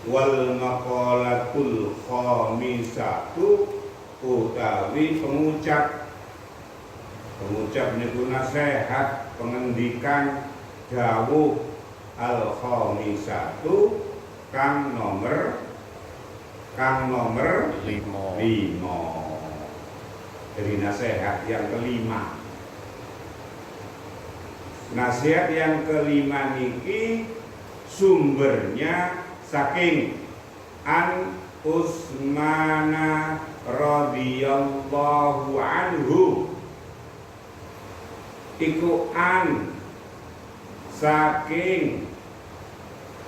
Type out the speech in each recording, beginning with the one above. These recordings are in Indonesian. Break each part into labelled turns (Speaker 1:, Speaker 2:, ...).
Speaker 1: Wal maqalatul khamisatu utawi pengucap niku nasihat pengendikan dawuh al khamisatu kang nomor 5. Jadi nasihat yang kelima. Nasihat yang kelima niki sumbernya saking An Utsmana radhiyallahu anhu. Iku an saking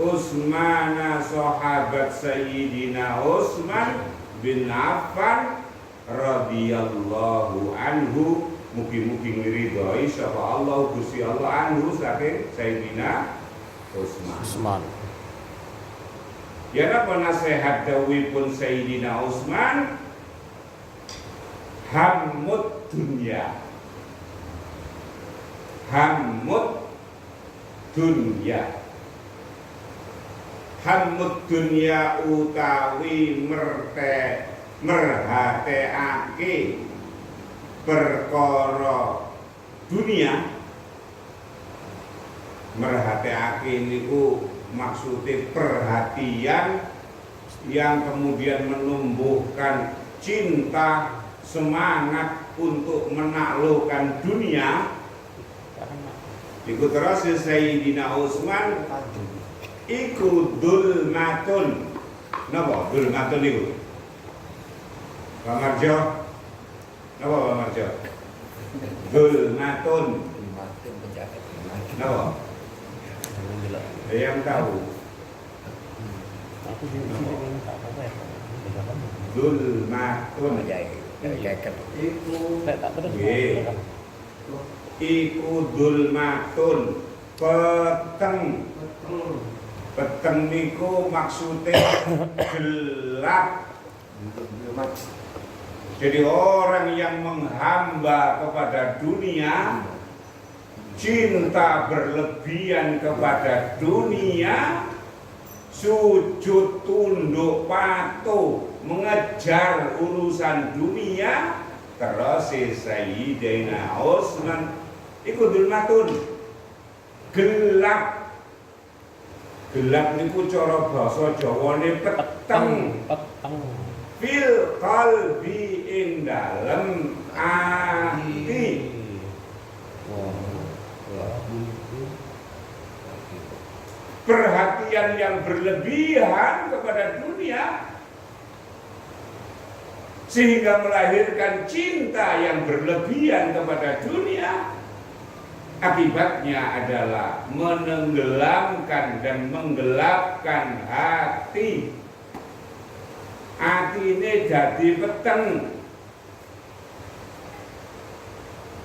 Speaker 1: Utsmana sahabat Sayyidina Utsman bin Affan radhiyallahu anhu. Mugi-mugi ngridhoi sapa Allah Gusti Allah anhu saking Sayyidina Utsman. Ya napa nasihat dawuhipun Sayyidina Utsman? Hammud dunya. Hammud dunya utawi merhateake perkara dunia. Merhateake niku maksudnya perhatian yang kemudian menumbuhkan cinta, semangat untuk menaklukkan dunia. Iku terus Sayyidina Utsman iku dulmatun. Napa dulmatun niku? Pak Marjo. Napa Pak Marjo? Dulmatun. Napa? Yang tahu. Dulmatun. Iku dulmatun. Peteng niku maksudnya gelap. Jadi orang yang menghamba kepada dunia, cinta berlebihan kepada dunia, sujud tunduk patuh mengejar urusan dunia, terus Sayyidina Utsman iku dulmatun gelap. Gelap niku cara basa Jawane peteng. Fil qalbi ing dalem ati. Perhatian yang berlebihan kepada dunia sehingga melahirkan cinta yang berlebihan kepada dunia. Akibatnya adalah menenggelamkan dan menggelapkan hati. Hati ini jadi peteng.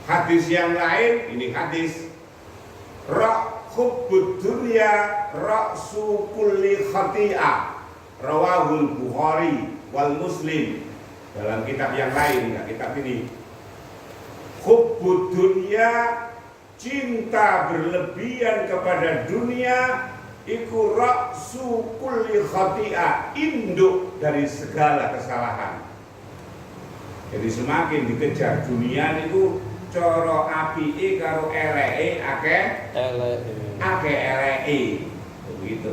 Speaker 1: Hadis yang lain, ini hadis hubbud dunya ra'su kulli khati'ah. Rawahul Bukhari wal Muslim. Dalam kitab yang lain, enggak kitab ini. Hubbud dunya, cinta berlebihan kepada dunia, iku ra'su kulli khati'ah, induk dari segala kesalahan. Jadi semakin dikejar dunia itu coro apike karo eleke akeh eleke begitu.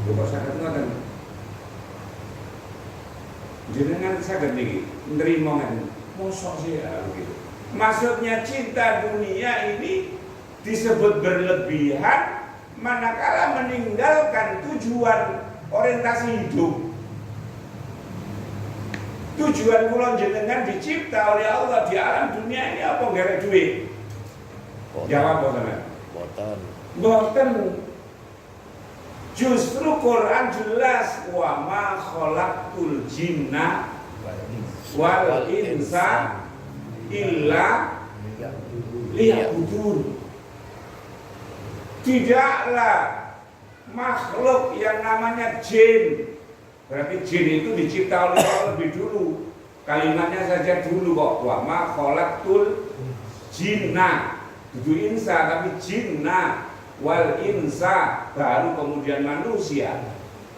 Speaker 1: Kok saged ngoten? Jenengan saged niki nrimo ngaten. Mosok sih begitu. Maksudnya cinta dunia ini disebut berlebihan manakala meninggalkan tujuan orientasi hidup. Tujuan kula jenengan dicipta oleh Allah di alam dunia ini apa gara duit? Jawab boten. Boten. Justru Quran jelas wa ma khalaqtul jinna wal insa illa liya'budun. Tidaklah makhluk yang namanya jin. Berarti jin itu dicipta oleh Allah lebih dulu. Kalimatnya saja dulu kok. Wa ma khalaqtul jinna. Dudu insa tapi jinna wal insa, baru kemudian manusia.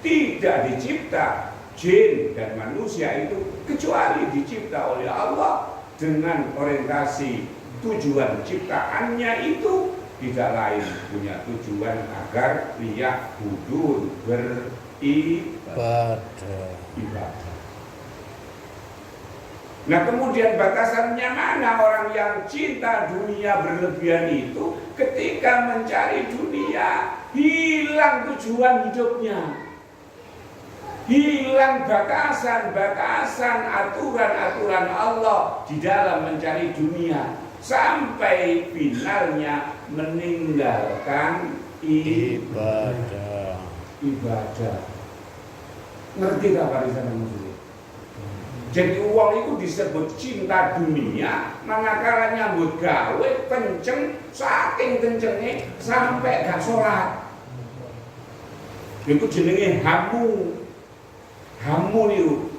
Speaker 1: Tidak dicipta jin dan manusia itu kecuali dicipta oleh Allah dengan orientasi tujuan ciptaannya itu tidak lain, punya tujuan agar liya'budun, beribadah. Nah kemudian batasannya mana orang yang cinta dunia berlebihan itu? Ketika mencari dunia, hilang tujuan hidupnya, hilang batasan-batasan aturan-aturan Allah di dalam mencari dunia, sampai finalnya meninggalkan ibadah. Ngerti tak Pak Rizal maksudnya? Jadi uang itu disebut cinta dunia, manakala nyambut gawe kenceng, saking kencengnya sampai gak sholat. Itu jenenge hamu niku.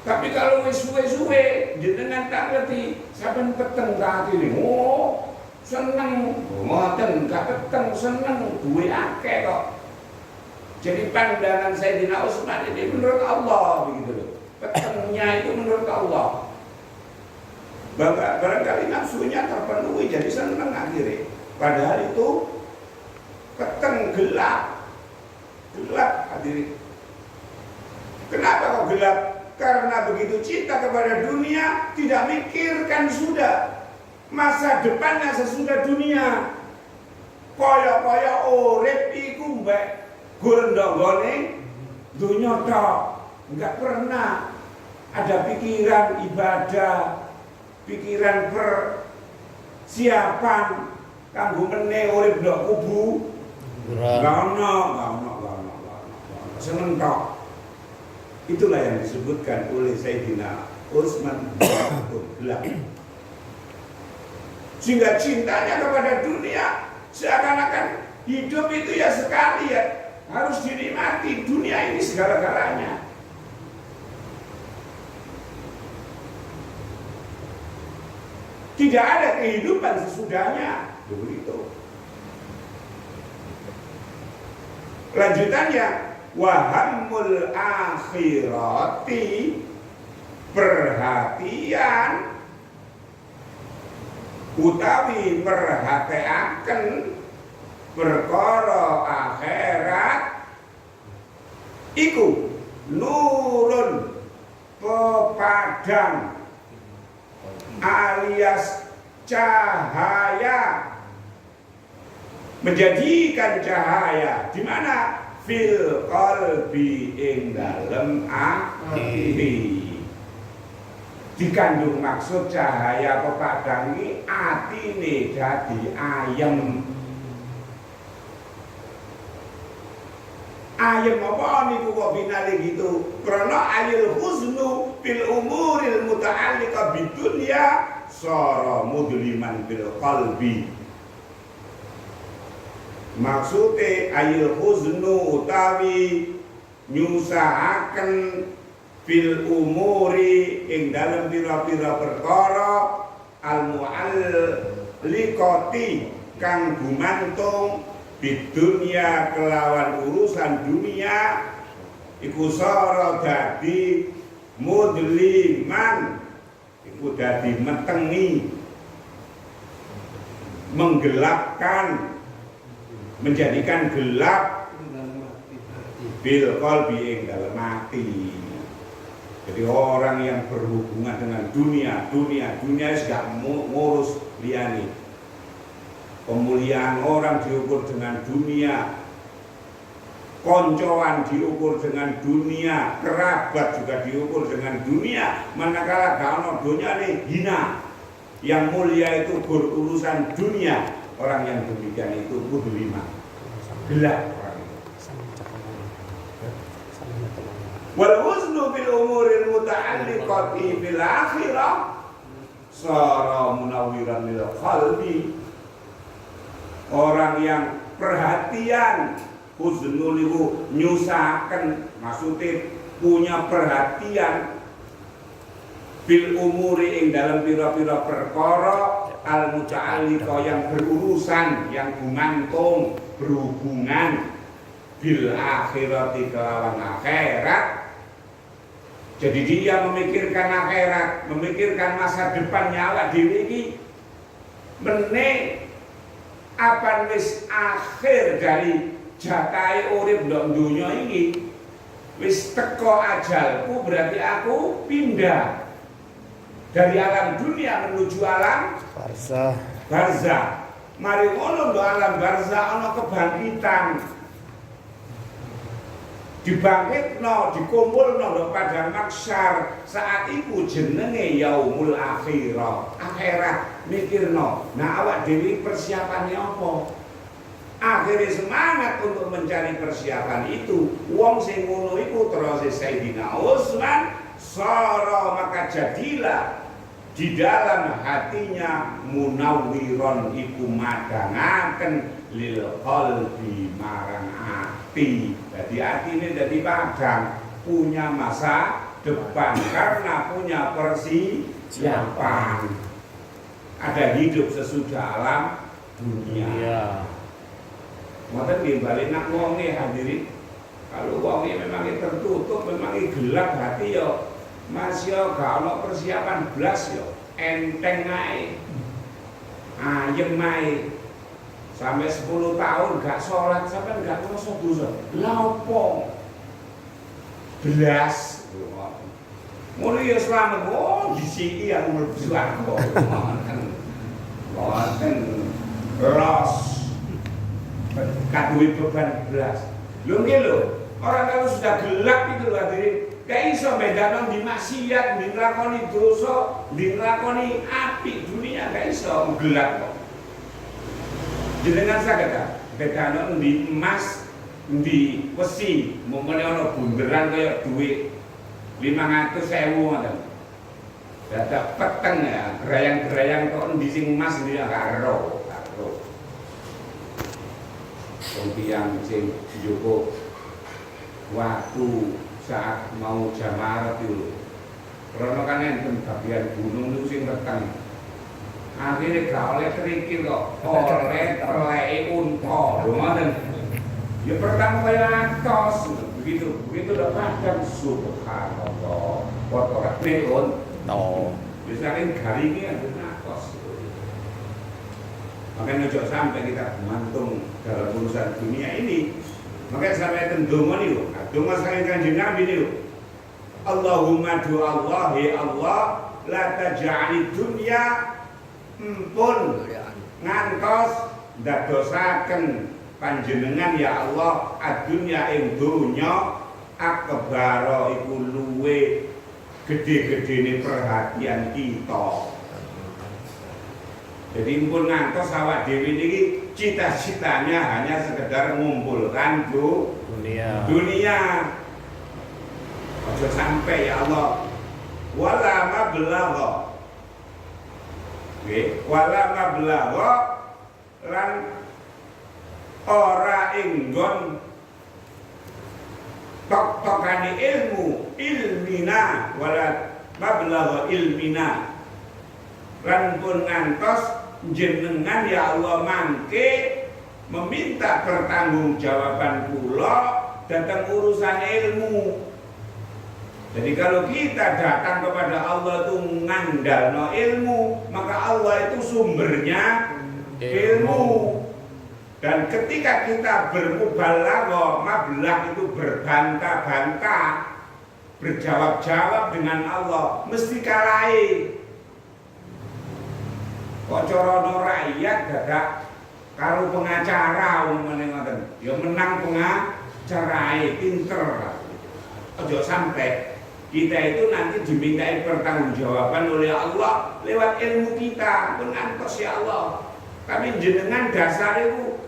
Speaker 1: Tapi kalau wis suwe-suwe jenengan tak ngerti, sampean peteng tak atine. Oh, seneng, ngoten gak peteng, seneng duwe akeh kok. Jadi pandangan Sayyidina Utsman ini menurut Allah begitu loh. Petengnya itu menurut Allah. Barangkali nafsunya terpenuhi jadi seneng akhirnya. Padahal itu peteng gelap hadirin. Kenapa kok gelap? Karena begitu cinta kepada dunia, tidak mikirkan sudah masa depannya sesudah dunia. Kaya urip iku mbek gondonggone dunya tok. Enggak pernah ada pikiran ibadah, pikiran persiapan kanggo meneh urip ndok kubu. Enggak ono. Seneng tok. Itulah yang disebutkan oleh Sayyidina Utsman gelap. Sehingga cintanya kepada dunia seakan-akan hidup itu ya sekali ya, harus dinikmati dunia ini segala-galanya. Tidak ada kehidupan sesudahnya, begitu. Lanjutannya, wahammul akhirati, perhatian utawi merhatiaken perkara akhirat iku nurun pepadang alias cahaya, menjadikan cahaya di mana? Fil qalbi, ing dalem ati. Dikandung maksud cahaya pepadangi atine dadi ayem. Ayem apa niku kok binale gitu? Krana ayil huznu fil umuril muta'alliqa bidunya sara mudliman bil qalbi. Maksude ayil huznu utawi nyusahaken fil umuri ing dalem pira-pira perkara al mu'alliqati kang gumantung bidunya kelawan urusan dunia iku sara dadi mudliman, iku dadi metengi, menggelapkan, menjadikan gelap bil qalbi ing dalem ati. Jadi orang yang berhubungan dengan dunia gak ngurus liyane. Kemuliaan orang diukur dengan dunia, koncoan diukur dengan dunia, kerabat juga diukur dengan dunia. Manakala gak ono dunyane hina. Yang mulia itu berurusan dunia. Orang yang demikian itu mudlima, gelap orang itu. Wal huznu bil umuril muta'alliqati bil akhirah sara munawwiran lil qalbi. Orang yang perhatian, huznu niku nyusahaken, maksudnya punya perhatian bil umuri ing dalam pira-pira perkara al muta'alliqa yang berurusan, yang gumantung, berhubungan bil akhirati kelawan akhirat. Jadi dia memikirkan akhirat, memikirkan masa depannya awak dhewe iki meneh apa wis akhir dari jatahe urip ndok donya iki, wis teko ajalku, berarti aku pindah dari alam dunia menuju alam barzah. Mari ngono ndok alam barzah ana kebangkitan. Dibangkitno, dikumpulno ndok padang mahsyar. Saat iku jenenge yaumul akhirah. Akhirat mikirno. Nah awak dhewe persiapannya apa? Akhirnya semangat untuk mencari persiapan itu. Wong sing ngono iku terus Sayyidina Utsman sara, maka jadilah di dalam hatinya munawwiron iku madangaken lil qalbi marang ati. Jadi atine dadi padang, punya masa depan karena punya persiapan. Ada hidup sesudah alam dunia. Ngoten nggih bali nak wonge hadirin. Kalau wonge memang tertutup, memang gelap hati yo. Mas yo gak ono persiapan blas yo, enteng ae. Ayem ae. Sampai 10 tahun gak sholat, sampai gak ngerasa dosa. Lha opo? Blas. Mulai ya selamat, oh disiki aku mlebu swarga. Wonten los kaduwe beban blas. Lho nggih lho, orang kalau sudah gelap itu lho hadirin. Gak iso bedano di maksiat, di nglakoni dosa, di nglakoni apik dunia gak iso gelap kok. Jenengan saged ta bedano di emas, di besi, mumene ana bunderan kaya duit 500.000 ngoten. Dadak peteng ya, gerayang-gerayang kok endi sing emas ndi karo. Wong tiyang sing njupuk waktu saat mau jamarat itu, karena kan enten bagian gunung itu sing peteng. Akhirnya gak oleh kerikil kok, oleh terlei unta, ngoten. Ya pertama kaya atos, begitu udah padang subhanallah, kotoran neon. Biasanya garingnya ada atos. Makanya ojo sampai kita gantung dalam urusan dunia ini. Makanya sampai tendongan itu, donga saking Kanjeng Nabi niku. Allahumma du Allah ya Allah la taj'alid dunya empun ngantos ndadosaken panjenengan ya Allah adunya ing donya akbara iku luwe gede-gedene perhatian kita. Jadi empun ngantos awak dhewe niki cita-citanya hanya sekedar mengumpulkan dunia. Ojo sampai ya Allah. Wala mablagha. Nggih, wala mablagha lan ora enggon tok-tokane ilmu ilmina wala mablagha ilmina. Lan pun ngantos jenengan ya Allah mangke meminta pertanggungjawaban kula datang urusan ilmu. Jadi kalau kita datang kepada Allah itu ngandalno ilmu, maka Allah itu sumbernya ilmu. Dan ketika kita bermubalaghah, mablag itu berbantah-bantah, berjawab-jawab dengan Allah, mesti kalai. Kok corono rakyat dadak karo pengacara umumane ngoten. Ya menang pengacarae pinter. Ojo sampai kita itu nanti dimintai pertanggungjawaban oleh Allah lewat ilmu kita. Pun ngantos ya Allah. Tapi jenengan dasar itu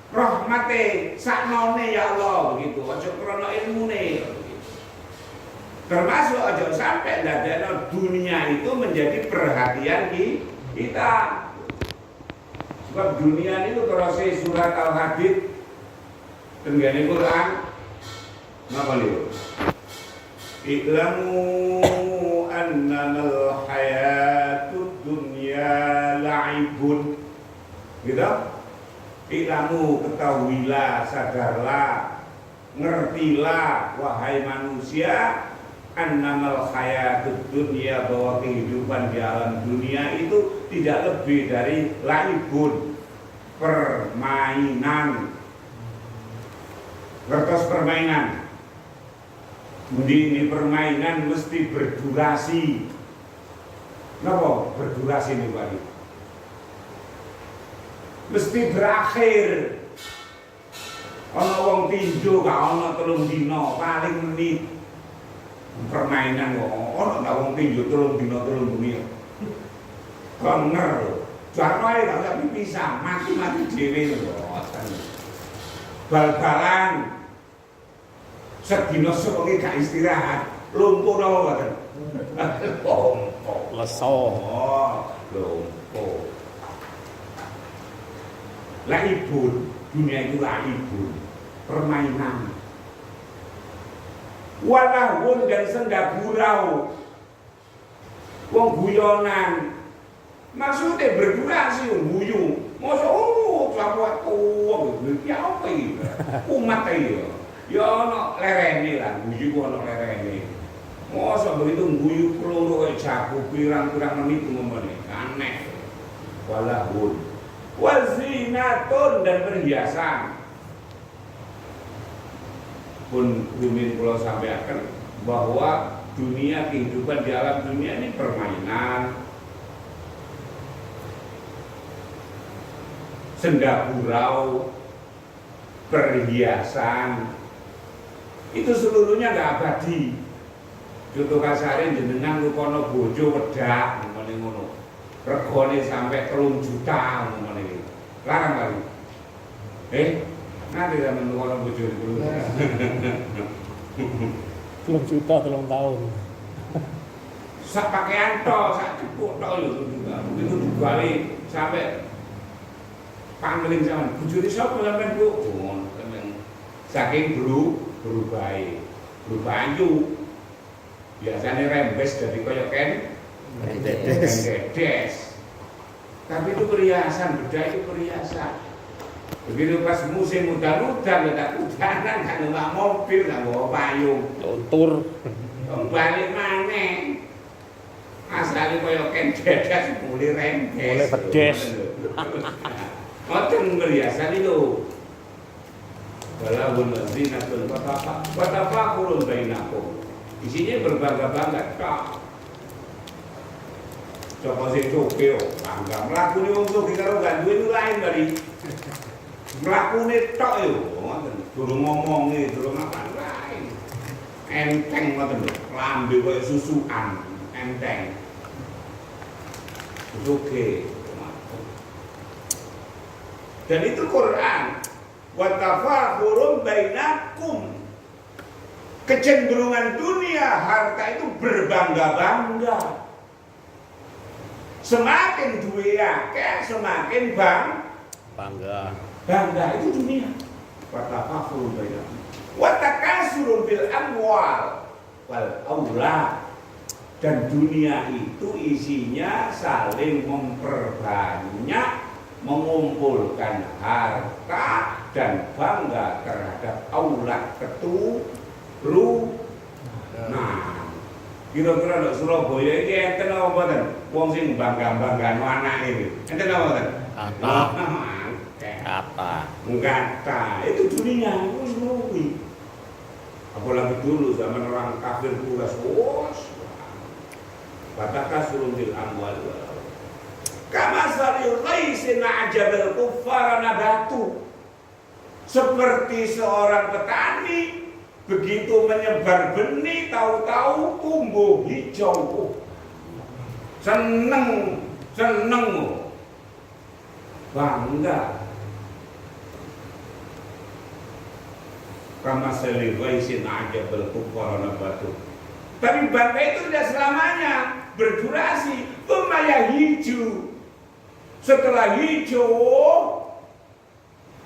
Speaker 1: rahmate saknone ya Allah begitu. Ojo krana ilmune. Termasuk ojo sampai dadekno dunia itu menjadi perhatian kita. Sebab dunia itu terus surat Al-Hadid tenggane Quran napa niku? I'lamu annamal hayatud dunya la'ibun. Gitu? Ilamu ketahuilah, sadarlah, ngertilah wahai manusia, annamal hayatud dunya, bahwa kehidupan di alam dunia itu tidak lebih dari la'ibun, permainan. Ngertos permainan. Ini permainan mesti berdurasi. Kenapa berdurasi nih Pak? Mesti berakhir. Ono wong tinju gak ono 3 dina, paling menit. Permainan kok ono gak wong tinju 3 dina 3 menit. Bener. Jarno ae gak usah pisah, mati-mati dhewe lho. Bal-balan sedina sewengi gak istirahat, lumpuh napa mboten?
Speaker 2: Leso.
Speaker 1: Lumpuh. Laibun, dunia itu laibun, permainan. Walahun dan senda gurau, wong guyonan. Maksudnya berdurasi guyu. Masa sahabat ya apa iki? Umat iki. Ya ono lerene lah, guyu ono lerene. Masa begitu guyu kloro kaya jago pirang-pirang menit ngomongane. Aneh. Walahun. Wazinatun dan perhiasan. Pun rumin kula sampaikan bahwa dunia, kehidupan di alam dunia ini permainan, senda gurau, perhiasan, itu seluruhnya nggak abadi. Contoh kasarin jenengan kono bojo wedak ngene ngono. Regane sampai 3 juta ngene iki. Larang kali. Nanti sampeyan kono bojo itu.
Speaker 2: 3 juta 3 tahun.
Speaker 1: Sak pakaian tok, sak cukup tok lho juga. Begitu dibalik sampai pangling zaman bujuri sapa sampean Bu? Saking berubah banyu. Biasanya rembes dari koyo dedes. Tapi itu perhiasan, beda itu perhiasan. Begitu pas musim udan-udan, ada udanan, kan numpak mobil, kan bawa payung.
Speaker 2: Luntur.
Speaker 1: Balik maneh. Asale koyo dedes mulai rembes.
Speaker 2: Mulai pedes.
Speaker 1: Ngoten perhiasan itu. Walahun zinatun watafakurun bainakum. Isinya berbangga-bangga tok. Coba sing sugih bangga mlakune wong sugih karo gak duwe lain kali. Mlakune tok yo, ngoten. Durung ngomonge, durung apa lain. Enteng ngoten lho, lambe koyo susukan, enteng. Sugih. Dan itu Quran. Wa tafakhurun bainakum. Kecenderungan dunia harta itu berbangga-bangga. Semakin duwe akeh, semakin
Speaker 2: Bangga.
Speaker 1: bangga itu dunia. Wa tafakhurun bainakum. Wa takasurun bil amwal wal aulad. Dan dunia itu isinya saling memperbanyak, mengumpulkan harta dan bangga terhadap aulad keturunan. Kira-kira di Surabaya ini enten apa mboten? Wong sing bangga-banggano anak ini. Enten apa mboten? Kata. Itu dunia itu semua. Apalagi dulu zaman orang kafir kuras, Bataka surun bil amwal. Kama salil ghaisin a'jabal kuffara nabatu. Seperti seorang petani begitu menyebar benih tahu-tahu tumbuh hijau. Seneng bangga. Kama salil ghaisin a'jabal kuffara nabatu. Tapi bangga itu tidak selamanya berdurasi. Tumaya hijau. Setelah hijau,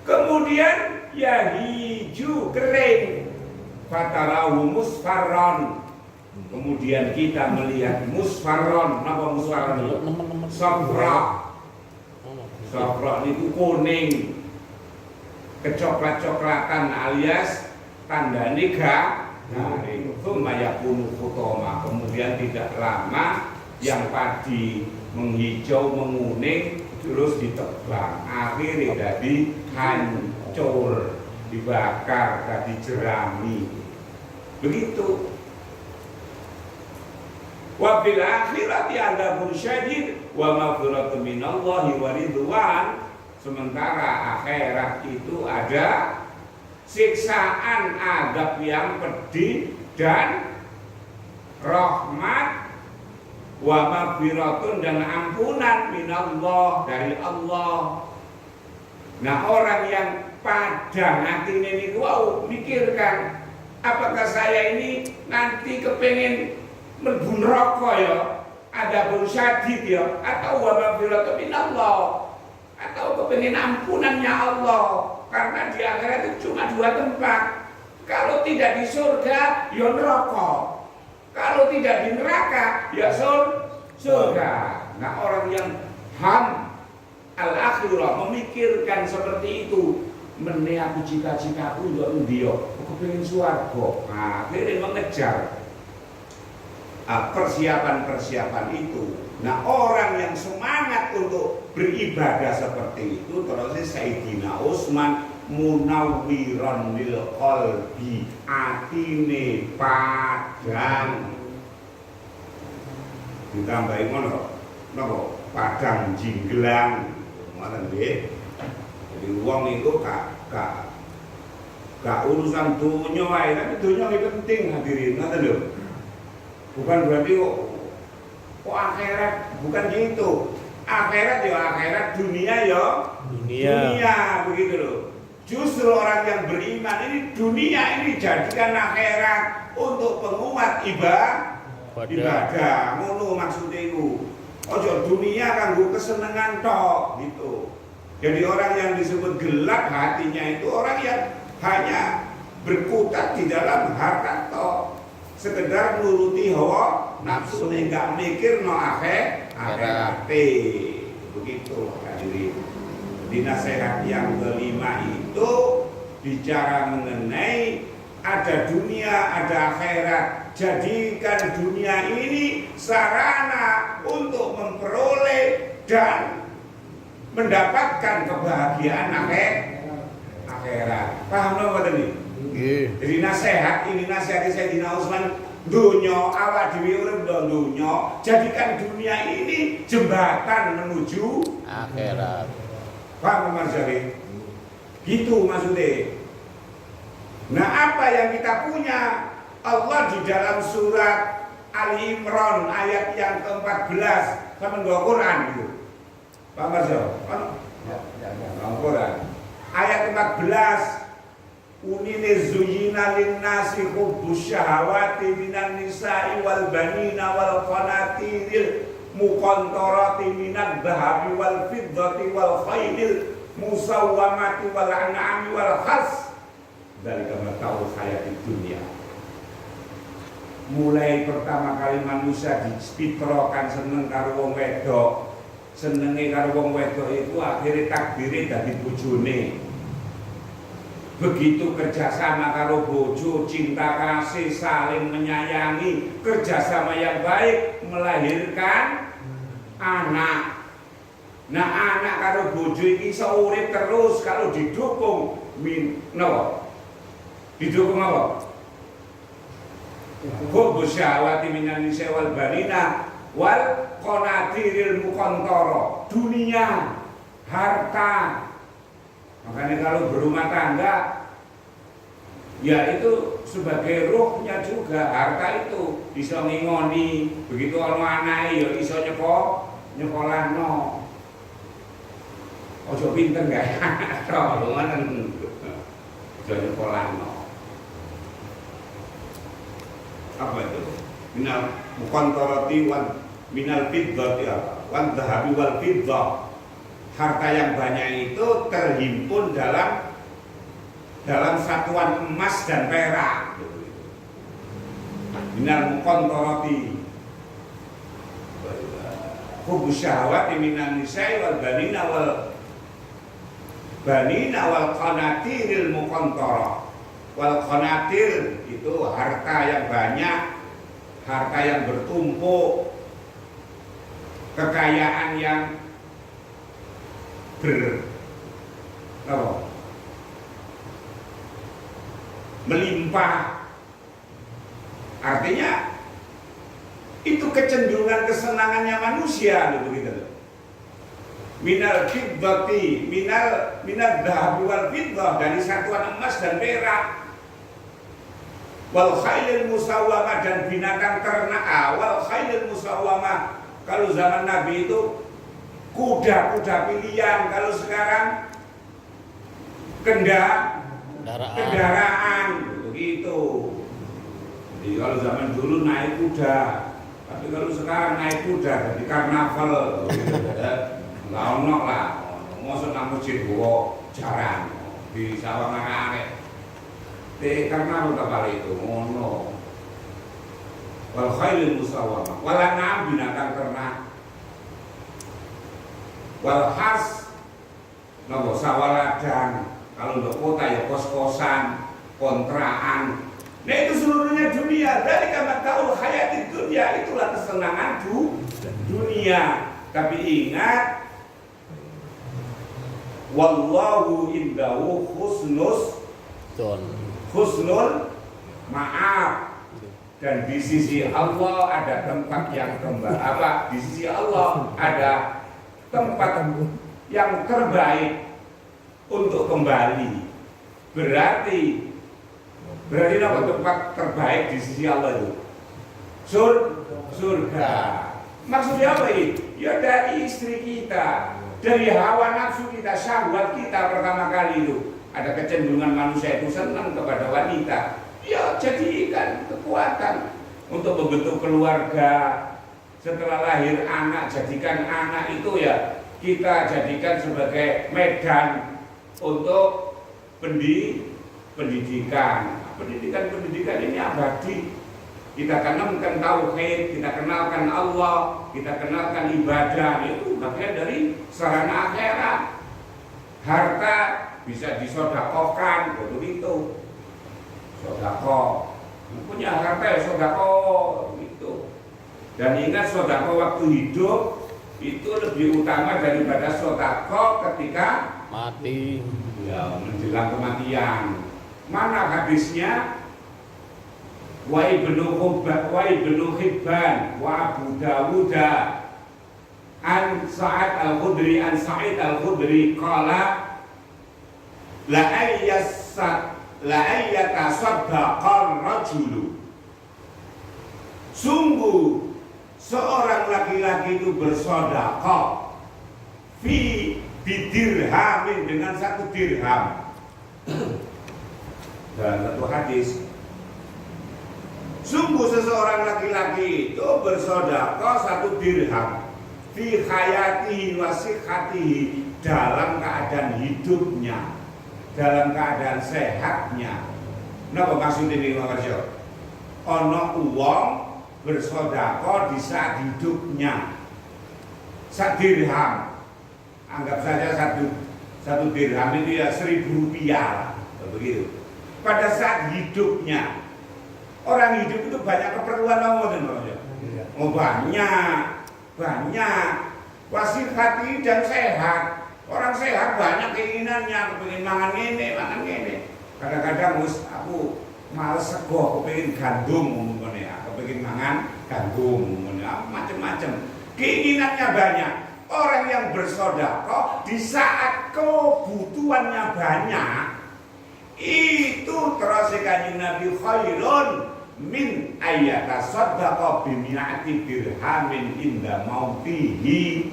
Speaker 1: kemudian ya hijau kering. Fatarahu musfarron. Kemudian kita melihat musfarron, apa musfarron itu?
Speaker 2: Teman-teman.
Speaker 1: Safra. Safra itu kuning, kecoklat-coklatan alias tanda nikah. Garing. Yakunu khutoma. Kemudian tidak lama yang padi menghijau menguning terus ditebang. Akhirnya jadi hancur, dibakar, tadi jerami. Begitu. Wa fil akhirati adzabun syadid wa maghfiratun minallahi wa ridwan. Sementara akhirat itu ada siksaan azab yang pedih dan rahmat wa maghfiratun dan ampunan minallah dari Allah. Nah, orang yang padang hatinya ini wow, mikirkan apakah saya ini nanti kepengen mlebu neraka ya, ada syadid ya, atau wa maghfiratun minallah, atau kepengen ampunannya Allah. Karena di akhirat itu cuma dua tempat. Kalau tidak di surga, ya neraka. Kalau tidak di neraka, ya surga. Nah, orang yang ham al-akhirah memikirkan seperti itu, mene aku cita-citaku yo ndiyo, aku pengen swarga. Nah, akhirnya mengejar persiapan-persiapan itu. Nah, orang yang semangat untuk beribadah seperti itu terus Sayyidina Utsman munawwiran lil qalbi, atine padang. Ditambahi ngono, napa? Padang jinggelang. Ngoten nggih. Jadi wong iku gak urusan dunya wae, tapi dunya iki penting hadirin, ngoten lho. Bukan berarti kok akhirat, bukan gitu. Akhirat ya akhirat, dunia ya dunia, begitu loh. Justru orang yang beriman ini dunia ini jadikan akhirat untuk penguat ibadah. Ngono maksudnya itu. Ojo dunia kanggo kesenengan tok gitu. Jadi orang yang disebut gelap hatinya itu orang yang hanya berkutat di dalam harta tok. Sekedar nuruti hawa nafsu, enggak mikir no akhirat. Begitu hadirin. Di nasihat yang kelima itu bicara mengenai ada dunia, ada akhirat. Jadikan dunia ini sarana untuk memperoleh dan mendapatkan kebahagiaan akhirat. Paham napa tadi? Jadi nasihat ini nasihat Sayyidina Utsman, dunya awak dhewe urip dunya, jadikan dunia ini jembatan menuju
Speaker 2: akhirat.
Speaker 1: Paham Mas Jari? Gitu maksudnya. Nah, apa yang kita punya? Allah di dalam surat Ali Imran ayat yang ke-14 sama dua Quran gitu. Pak Mas Jari? Quran. Ayat 14 Unine zuyina linnasi hubbus syahawati minan nisa'i wal banina wal qanatiril muqantarati minad dhahabi wal fiddati wal khaylil musawwamati wal an'ami wal khas. Dzalika mata'ul hayatid dunya. Mulai pertama kali manusia dispitrokan seneng karo wong wedok, senenge karo wong wedok itu akhirnya takdire dadi bojone. Begitu kerjasama karo bojo, cinta kasih, saling menyayangi, kerjasama yang baik melahirkan anak. Nah, anak karo bojo ini seurip terus kalau didukung didukung apa? Hubbus syahawati minan nisa'i wal banina wal qanatiril muqantara. Dunia, harta. Makanya kalau berumah tangga, ya itu sebagai ruhnya juga. Harta itu bisa ngingoni, begitu ono anake ya iso nyekolahno. Ojo pinter gak? Tok ngoten. Iso nyekolahno. Apa itu? Minal muqantarati wan minal fiddati wan dhahabi wal fiddah. Harta yang banyak itu terhimpun dalam satuan emas dan perak. minal muqantarati hubbu syahwati minan nisa'i wal banina wal qanatiril muqantarah. Wal qanatir itu harta yang banyak, harta yang bertumpuk, kekayaan yang melimpah. Artinya itu kecenderungan kesenangannya manusia begitu. Minal fiddati minal dhahabi wal fiddah, dari satuan emas dan perak. Wal khailil musawwamah, dan binatang ternak. Wal khailil musawwamah, kalau zaman Nabi itu kuda-kuda pilihan, kalau sekarang kendaraan begitu. Jadi kalau zaman dulu naik kuda, tapi kalau sekarang naik kuda jadi karnaval gitu. Nggak ono lah, mosok nang masjid gua jarang di sawang arek. Karena apa itu ngono. Wal khailil musawwamah, wal an'am, binatang ternak. Wal has, nopo sawaladang, kalau untuk kota ya kos-kosan, kontrakan. Nah itu seluruhnya dunia. Dari kamataul hayati dunia, itulah kesenangan dunia. Tapi ingat, wallahu indahu husnul ma'ab, dan di sisi Allah ada tempat yang di sisi Allah ada tempat yang terbaik untuk kembali. Berarti apa tempat terbaik di sisi Allah itu? Surga. Maksudnya apa ini? Ya dari istri kita, dari hawa nafsu kita, syahwat kita pertama kali itu. Ada kecenderungan manusia itu senang kepada wanita. Ya jadikan kekuatan untuk membentuk keluarga. Setelah lahir anak, jadikan anak itu ya kita jadikan sebagai medan untuk pendidikan. Pendidikan ini abadi. Kita kenalkan tauhid, kita kenalkan Allah, kita kenalkan ibadah. Itu bagian dari sarana akhirat. Harta bisa disodakohkan, begitu. Sodakoh, punya harta ya sodakoh, gitu. Dan ingat sodakoh waktu hidup itu lebih utama daripada sodakoh ketika
Speaker 2: mati.
Speaker 1: Ya, menjelang kematian. Mana hadisnya? Wa ibnu Hibban wa Abu Dawud an Sa'id al-Khudri qala la ayyatasaddaqar rajulu, sungguh seorang laki-laki itu bersedekah bidirhamin, dengan satu dirham. Dan satu hadis, sungguh seseorang laki-laki itu bersedekah satu dirham fi hayatihi wa sihhatihi, dalam keadaan hidupnya, dalam keadaan sehatnya. Napa maksud ini Mas Yo? Ana uang bersedekah di saat hidupnya. Satu dirham, anggap saja satu dirham itu ya 1.000 rupiah, begitu. Pada saat hidupnya, orang hidup itu banyak keperluan Mas Yo. Oh banyak. Wasih hati dan sehat. Orang sehat banyak keinginannya, kepingin mangan ini. Kadang-kadang aku males sego, kepingin gandum ngomongnya, kepingin mangan gandum ngomongnya, macam-macam. Keinginannya banyak. Orang yang bersedekah di saat kebutuhannya banyak, itu terus Kanjeng Nabi khairun min ayyatasaddaqa bimi'ati dirhamin inda mautihi.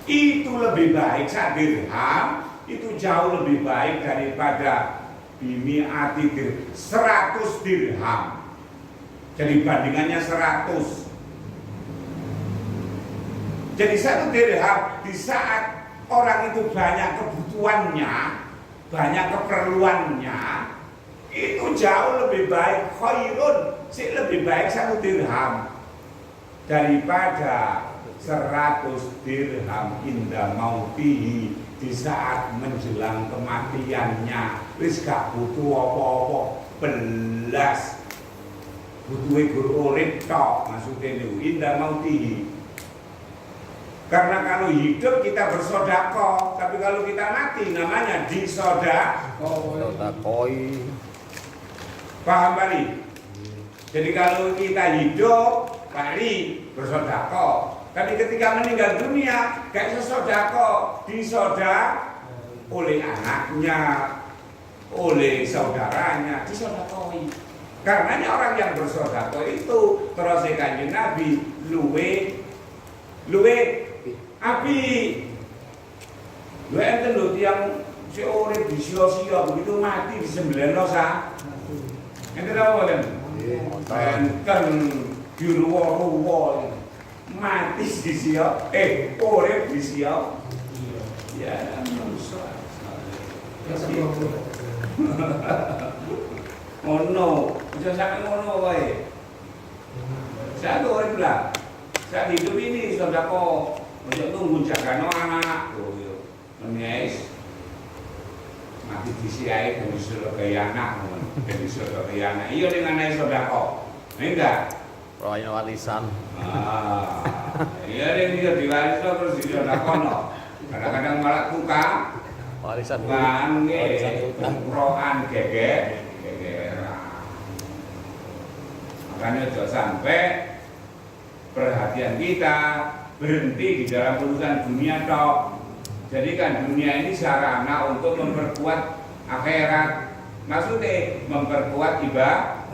Speaker 1: Itu lebih baik, saat dirham itu jauh lebih baik daripada bimi'ati dirham, 100 dirham. Jadi bandingannya 100. Jadi satu dirham di saat orang itu banyak kebutuhannya, banyak keperluannya, itu jauh lebih baik, khairun, sih lebih baik 1 dirham daripada 100 dirham inda mautihi di saat menjelang kematiannya. Wis gak butuh apa-apa belas, butuh guru urip tok, maksudnya niku inda mautihi. Karena kalau hidup kita bersedekah, tapi kalau kita mati namanya disodakoi. Paham Bali? Jadi kalau kita hidup, Bali bersedekah. Tapi ketika meninggal dunia, gak sesodekah, disodak oleh anaknya, oleh saudaranya, disodakoi. Karenanya orang yang bersedekah itu terus Kanjeng Nabi luwe api. Luwe enten lho tiyang si urip disia-sia begitu mati disembelihno sa. Enten apa mboten? Enten diruwo-ruwo mati disia, urip disia. Ya, manusia. Ngono, aja sampe ngono wae. Saya urip lah. Saat hidup ini sedekah, ojo tunggu jagano anak. Menyes mati disiai dan disuruh kaya anak, dan disuruh kaya anak. Iya dengan naik sedekah. Enggak.
Speaker 2: Royal warisan.
Speaker 1: Iya dia diwaris terus disedekahno. Kadang-kadang malah tukang
Speaker 2: Warisan
Speaker 1: umrohan geger. Makanya jangan sampai perhatian kita berhenti di dalam urusan dunia tok. Jadikan dunia ini sarana untuk memperkuat akhirat. Maksudnya memperkuat ibadah.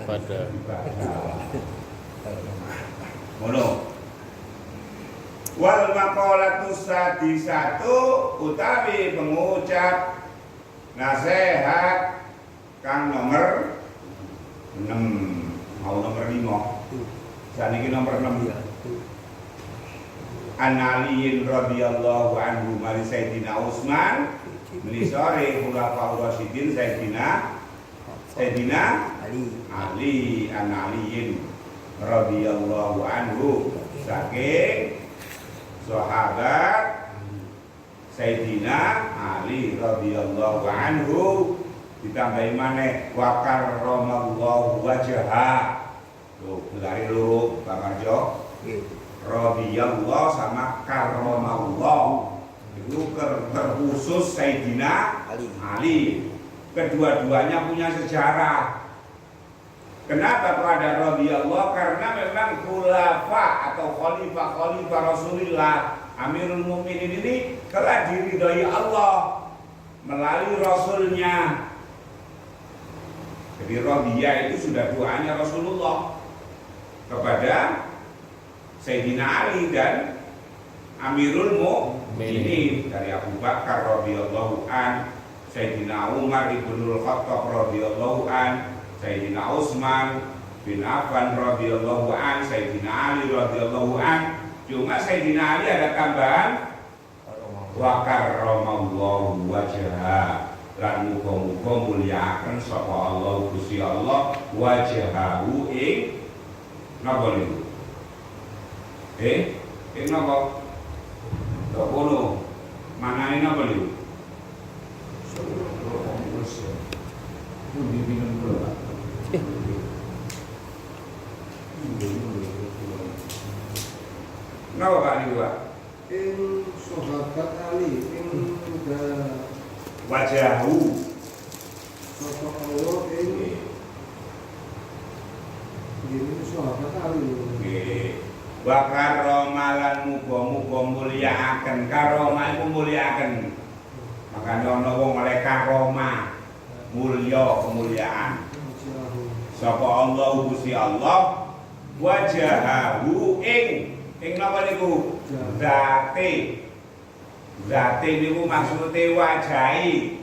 Speaker 1: Mono. Wal maqalatu sadisatu utawi pengucap nasihat kang nomor 6. Mau nomor 5. Saniki nomor 6 ya. An Aliin radhiyallahu anhu mali Sayyidina Utsman meni sore khulafaur rasyidin Sayyidina Ali an Aliin radhiyallahu anhu saking sahabat Sayyidina Ali radhiyallahu anhu ditambahi maneh wa karramallahu wajha. Tuh, gelare loro Bang Arjo. Radhiyallahu sama karramallahu. Itu terkhusus Sayyidina Ali. Kedua-duanya punya sejarah. Kenapa kok ada radhiyallahu? Karena memang khulafa atau khalifah Rasulullah Amirul Mukminin ini telah diridhoi Allah melalui Rasulnya. Jadi radhiyah itu sudah doanya Rasulullah kepada Sayyidina Ali dan Amirul Mukminin dari Abu Bakar radhiyallahu an, Sayyidina Umar ibnul Khattab radhiyallahu an, Sayyidina Utsman bin Affan radhiyallahu an, Sayyidina Ali radhiyallahu an. Cuma Sayyidina Ali ada tambahan wa karramallahu wajha, lan muga-muga mulyakaken sapa Allah Gusti Allah wajhahu ing napa niku? Napa? Kok ngono? Manane napa niku? Napa Pak niku, Pak?
Speaker 3: Sahabat Ali
Speaker 1: Wajahu
Speaker 3: sapa Allah ini sahabat Ali.
Speaker 1: nggih. Wa karamalan muga-muga mulyakaken. Karomah iku mulyakaken. Makane ana wong oleh karomah, mulya kemuliaan. Sapa Allah Gusti Allah wajahahu ing napa niku? Zate niku maksude wajahi.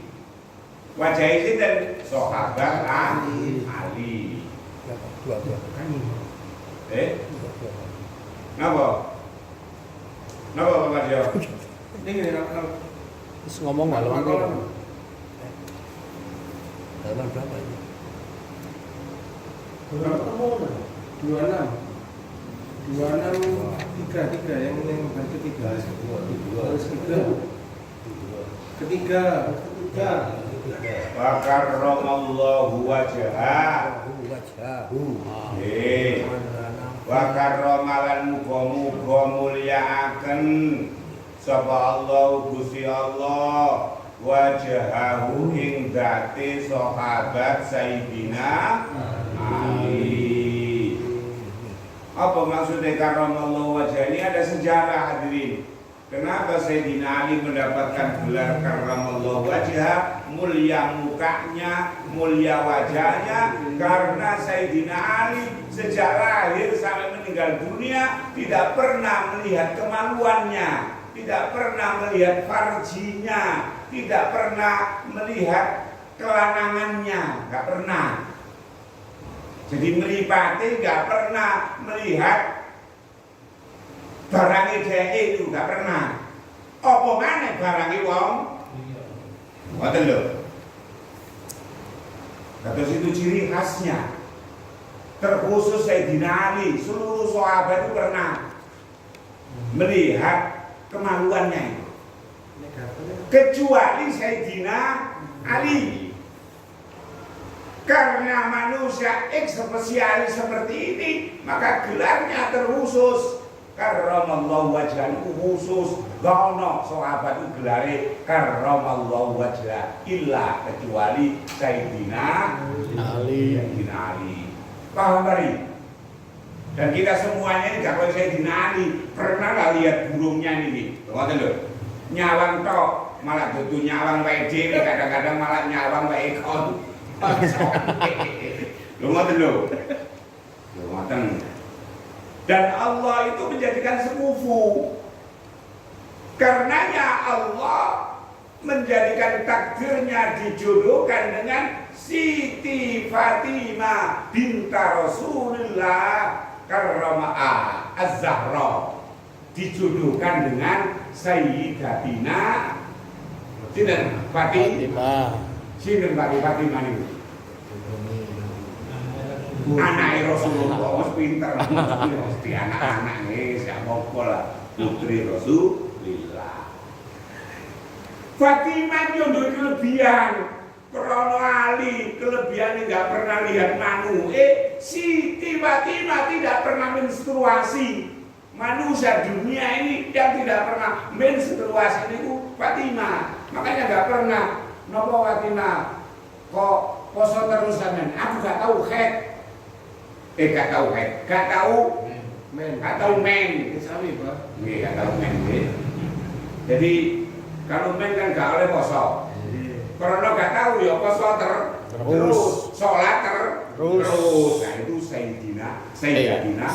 Speaker 1: Wajahi sinten? Sahabat Ali. Napa Bapak Jo?
Speaker 3: Ini
Speaker 2: Terus ngomong malam
Speaker 3: halaman
Speaker 2: berapa ini?
Speaker 3: 26 tiga yang ketiga
Speaker 1: Wa karramallahu wajhah. Wa karramalan muga-muga mulyakaken sapa Allah Gusti Allah wajahahu ing dzati sahabat Sayyidina Ali. Apa maksudnya karramallahu wajhah? Ini ada sejarah hadirin. Kenapa Sayyidina Ali mendapatkan gelar karramallahu wajhah, mulia mukanya, mulia wajahnya? Karena Sayyidina Ali sejak lahir sampai meninggal dunia tidak pernah melihat kemaluannya, tidak pernah melihat farjinya, tidak pernah melihat kelanangannya, nggak pernah. Jadi meripati nggak pernah melihat barangnya dia itu, nggak pernah. Apa mana barangnya wong? Ngoten lho. Terus itu ciri khasnya. Terkhusus Sayyidina Ali, seluruh sahabat itu pernah melihat kemaluannya itu. Kecuali Sayyidina Ali. Karena manusia spesialis seperti ini, maka gelarnya terkhusus. Karramallahu wajhahu khusus. Gak ono sahabat itu gelare karramallahu wajhah illa kecuali Sayyidina Ali. Sayyidina Ali. Paham tadi? Dan kita semuanya ini gak boleh Sayyidina Ali. Pernah gak lihat burungnya ini? Ngoten lho. Nyawang tok, malah dudu nyawang wae dhewe, kadang-kadang malah nyawang wae ekor. Lho ngoten lho. Lho ngoten. Dan Allah itu menjadikan sekufu. Karenanya Allah menjadikan takdirnya dijodohkan dengan Siti Fatimah binta Rasulullah karramah Az-Zahra, dijodohkan dengan Sayyidatina sinten Fatimah. Sinten Fatimah niku? Anak Rasulullah, mas pinter, mesti anak-anak nih, siapa mau lah, putri Rasulullah. Fatimah nyondok kelebihan, Krono Ali kelebihannya nggak pernah lihat manu. Siti Fatimah tidak pernah menstruasi. Manusia dunia ini yang tidak pernah menstruasi itu Fatimah. Makanya nggak pernah. Nopo Fatimah kok poso terusan? Aku nggak tahu head. Gak tahu head, gak tahu men, gak tahu men.
Speaker 3: Sami, Pak.
Speaker 1: Nggih, gak tahu men. Jadi kalau men kan gak oleh poso. Karena gak tahu ya poso terus, sholat terus. Nah itu Sayyidatina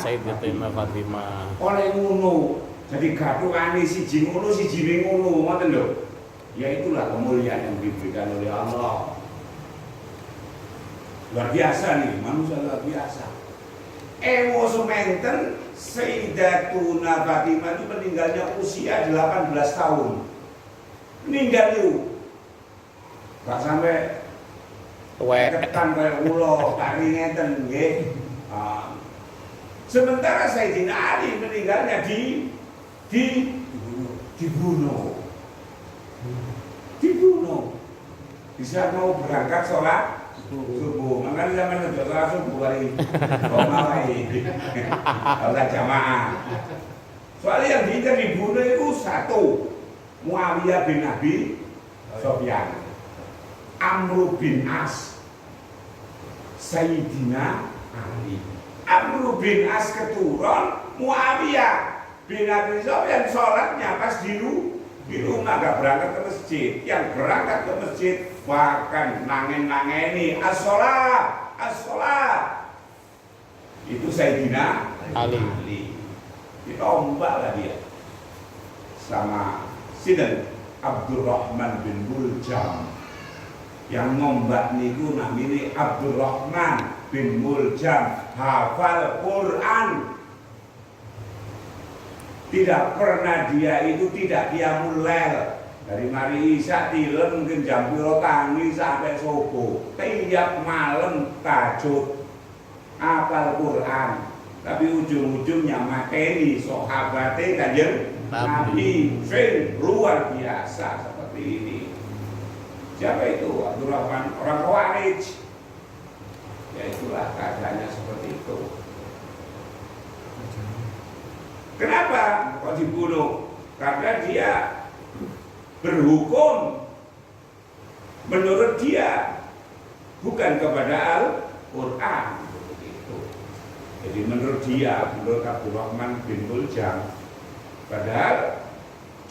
Speaker 2: Fatimah.
Speaker 1: oleh ngono. Jadi gathukane siji ngono siji ngono, ngoten lho. Ya itulah kemuliaan yang diberikan oleh Allah. Luar biasa nih, manusia luar biasa. Ewo sementen Sayyidatuna Fatimah itu meninggalnya usia 18 tahun. Meninggal itu gak sampai ketan kayak ulo, tak ngeten nggih. Sementara Sayyidina Ali meninggalnya dibunuh. Di saat mau berangkat sholat subuh, makanya zaman itu sholat subuh hari sholat jamaah. Soalnya yang diincar dibunuh itu satu, Muawiyah bin Abi Sufyan, Amr bin As, Sayyidina Ali. Amr bin As keturun Muawiyah bin Abi Sufyan, sholatnya pas di rumah, gak berangkat ke masjid. Yang berangkat ke masjid bahkan nangen-nangeni as-sholat. Itu Sayyidina Ali. Ditombak lah dia sama Sinten Abdurrahman bin Muljam. Yang ngombak niku namine Abdurrahman bin Muljam, hafal Quran. Tidak pernah dia itu tidak qiyamul lail. Dari mari isya tilem mungkin jam piro tangi sampai subuh. Tiap malam tahajud. apal Quran, tapi ujung-ujungnya materi sahabate Kanjeng Nabi sing luar biasa seperti ini. Siapa itu? Abdurrahman, orang Khawarij. Ya itulah keadaannya seperti itu. Kenapa kok dibunuh? Karena dia berhukum menurut dia bukan kepada Al-Quran. Jadi menurut dia, menurut Abdurrahman bin Muljam, padahal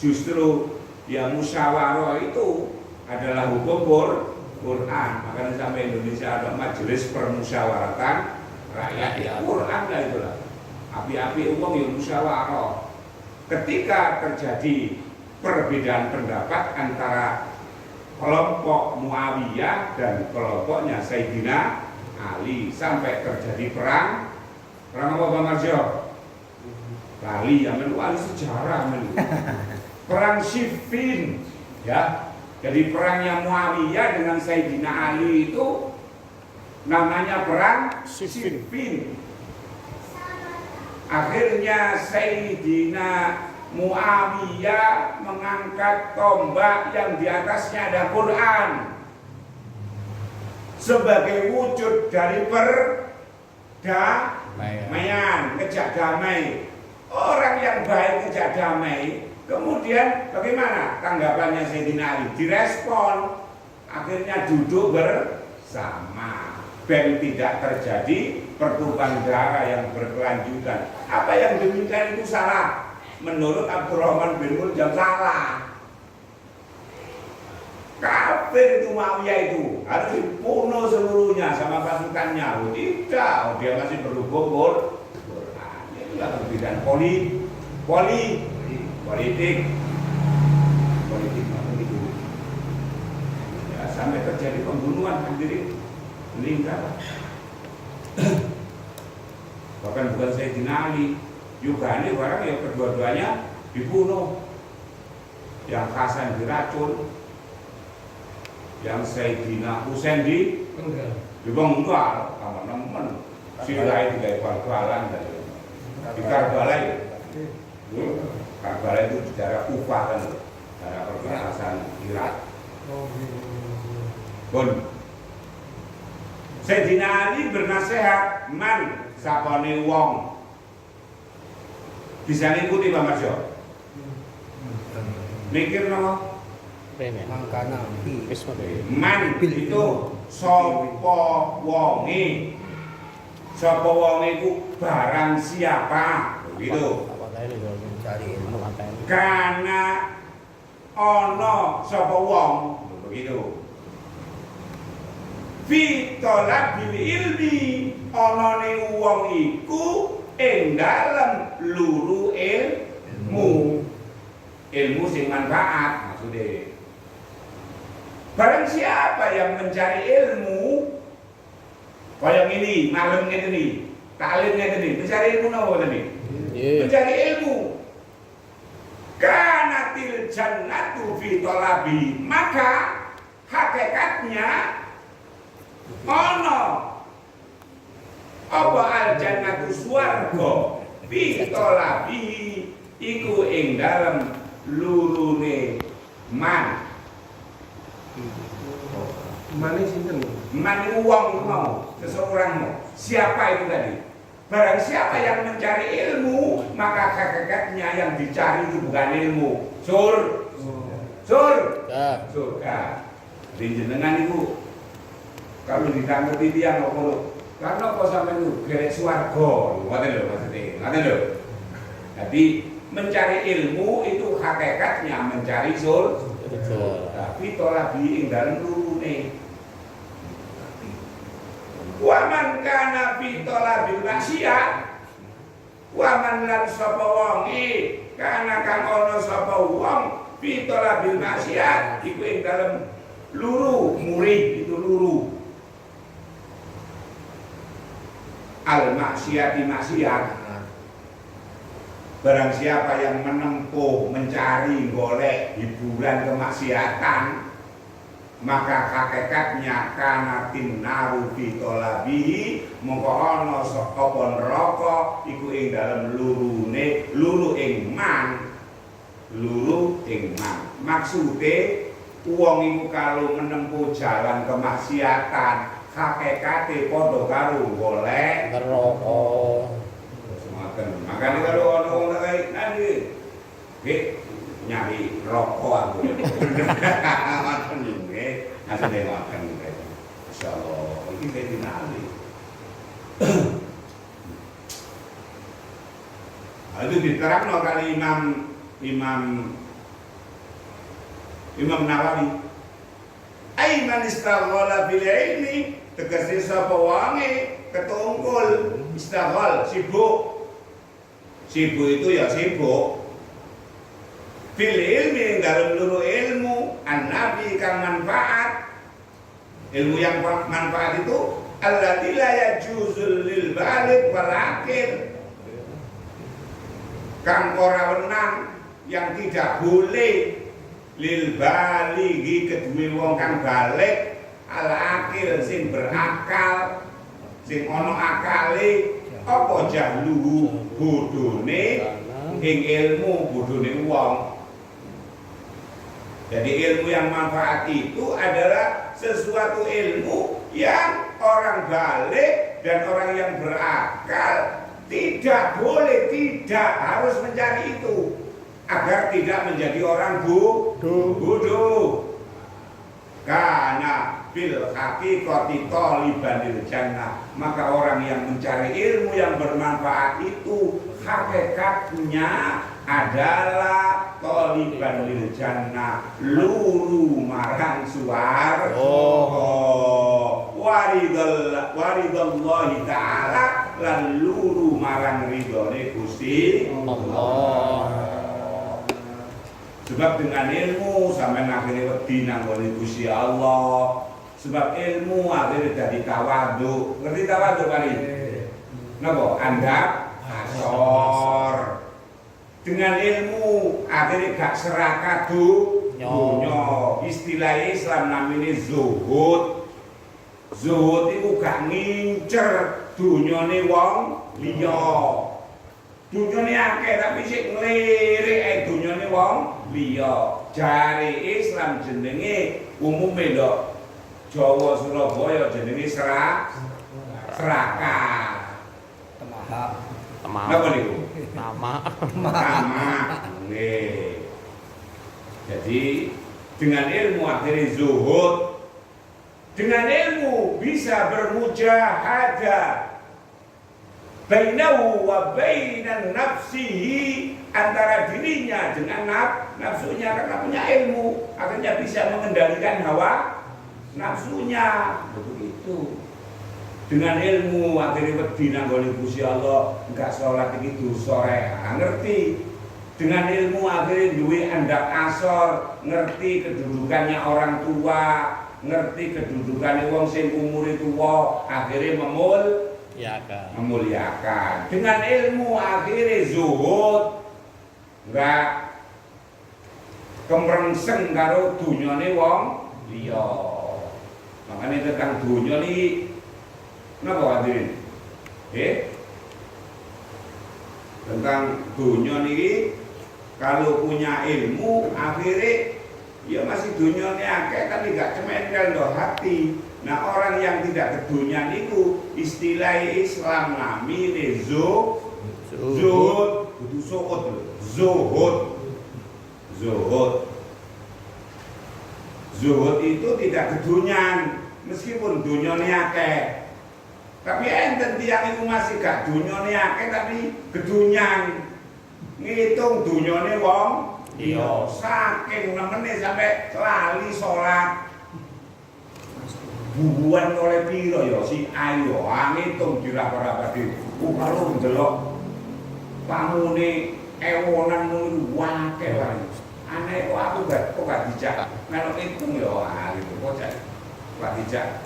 Speaker 1: justru yang musyawarah itu adalah hukum Quran. Makanya sampai Indonesia ada majelis permusyawaratan rakyat, ya Quran lah itulah. Api-api umum yang musyawarah. Ketika terjadi perbedaan pendapat antara kelompok Muawiyah dan kelompoknya Sayyidina Ali sampai terjadi perang apa Pak Marjo? Lali ya melu sejarah melu. Perang Siffin ya. Jadi perangnya Muawiyah dengan Sayyidina Ali itu namanya perang Siffin. Akhirnya Sayyidina Muawiyah mengangkat tombak yang di atasnya ada Quran sebagai wujud dari perdamaian, ngejak damai. Orang yang baik ngejak damai, kemudian bagaimana tanggapannya Sayyidina Ali? Direspon, akhirnya duduk bersama, ben tidak terjadi pertumpahan darah yang berkelanjutan. Apa yang demikian itu salah? Menurut Abdurrahman bin Muljam salah. Kafir itu Muawiyah itu harus dibunuh seluruhnya sama pasukannya. Tidak, dia masih berhukum Quran. Itulah perbedaan politik itu. Ya, sampai terjadi pembunuhan sendiri, meninggal. Bahkan bukan Sayyidina Ali, juga ini barang yang kedua-duanya dibunuh. Yang Hasan diracun, yang Sayyidina Husain dibenggal sama teman silai tiga bal-balan di Karbala itu. Karbala itu di daerah Kufah kan, daerah perbatasan Irak. Sayyidina Ali bernasehat, man sapane wong bisa ngikuti Pak Marjo. Mikir no.
Speaker 3: Mangkana
Speaker 1: Man itu sapa wonge. Sapa wonge iku barang siapa. Begitu. Karena ana sapa wong. Begitu. Fi talabil ilmi anane wong iku ing dalem luru ilmu sing manfaat maksudnya. Barang siapa yang mencari ilmu kayak ini malam ngene iki taklim ngene iki mencari ilmu napa tadi? Mencari ilmu. Kanatil jannatu fi talabi, maka hakikatnya ono apa al jannatu swarga fi talabi iku ing dalem lurune man.
Speaker 3: Mane sinten?
Speaker 1: Man uang mau, seseorang mau. Siapa itu tadi? Barang siapa yang mencari ilmu, maka hakikatnya yang dicari itu bukan ilmu, surga. Di jenengan itu kalau ditanggapi dia ngono, karena kok sampai itu gerek swarga, ngoten lho maksudnya, ngoten lho. Jadi mencari ilmu itu hakikatnya mencari surga. Tapi tolak ing dalem lurune. Wa man kana fi talabil maksiat wa man lan sapa wong kana kang ana sapa wong fi talabil maksiat iku ing dalem luru murid itu luru al maksiati maksiat. Barang siapa yang menempuh mencari golek hiburan kemaksiatan maka hakikatnya kanatin naru fi talabihi mongko ana apa neraka iku ing dalem luru ing man maksude wong iku kalau menempuh jalan kemaksiatan hakikate padha karo golek
Speaker 2: neraka.
Speaker 1: Semoten makane kalau ana wong kaya nanti nyari rokok aku. Ngoten nggih, asline ngoten nggih. Insyaallah iki dinali. Itu diterangno kali Imam Nawawi. Aiman istaghala bil ilmi, tegese sapa wange ketungkul istaghal sibuk. Sibuk itu ya sibuk. Bil ilmi dalam luru ilmu an-nabi kang manfaat. Ilmu yang manfaat itu allati la yajuzul lil baligh wal aqil. Kang ora wenang yang tidak boleh lil balighi kedue wong kang balik al aqil sing berakal sing ana akale apa jahluhu bodhone ing ilmu bodhone wong. Jadi ilmu yang manfaat itu adalah sesuatu ilmu yang orang balik dan orang yang berakal tidak boleh, tidak harus mencari itu agar tidak menjadi orang bodoh. Karena fil haqiqati talibanil jannah, maka orang yang mencari ilmu yang bermanfaat itu hakikatnya adalah taliban lil jannah, luru marang swarga. Waridallahi ta'ala lan luru marang ridhone Gusti Allah. Sebab dengan ilmu sampai akhirnya wedi nang Gusti Allah. Sebab ilmu akhirnya jadi tawadhu. Ngerti tawadhu kali? Napa? Andap asor. Dengan ilmu akhirnya gak serakah dunya. Istilah Islam namanya zuhud. Zuhud itu gak ngincer dunyane wong liya. Dunyane akeh tapi sik ngelirik dunyane wong liya. Jare Islam jenenge umume ndok Jawa Surabaya jenenge serakah. Napa niku?
Speaker 2: Tamak.
Speaker 1: Nggih. Jadi dengan ilmu akhirnya zuhud. Dengan ilmu bisa bermujahadah bainahu wa bainan nafsihi, antara dirinya dengan nafsunya, karena punya ilmu akhirnya bisa mengendalikan hawa nafsunya. Begitu. Dengan ilmu akhirnya wedi nang gone Gusti Allah, enggak salat iki dosa ngerti. Dengan ilmu akhirnya duwe andap asor, ngerti kedudukannya orang tua, ngerti kedudukannya wong sing umure tuwa, akhirnya memuliakan. Dengan ilmu akhirnya zuhud, enggak kemrengseng karo dunyane wong liya. Makanya tentang dunya niki napa hadirin? Tentang dunya niki kalau punya ilmu akhirnya ya masih dunyane akeh tapi gak cementel do hati. Nah orang yang tidak kedunyan itu istilah Islam namine zuhud. Kudu zuhud itu tidak kedunyan meskipun dunyane akeh. Tapi enten tiyang iku masih gak dunyane akeh tapi kedunyan. Ngitung dunyane wong iya, saking nemene sampai lali salat. Bubuan oleh piro ya si ayo ngitung dirapa-rapati. Kalau ndelok pamune ewonan ngono akeh wae. Aneh kok aku gak dijak melok hitung ya gitu kok gak dijak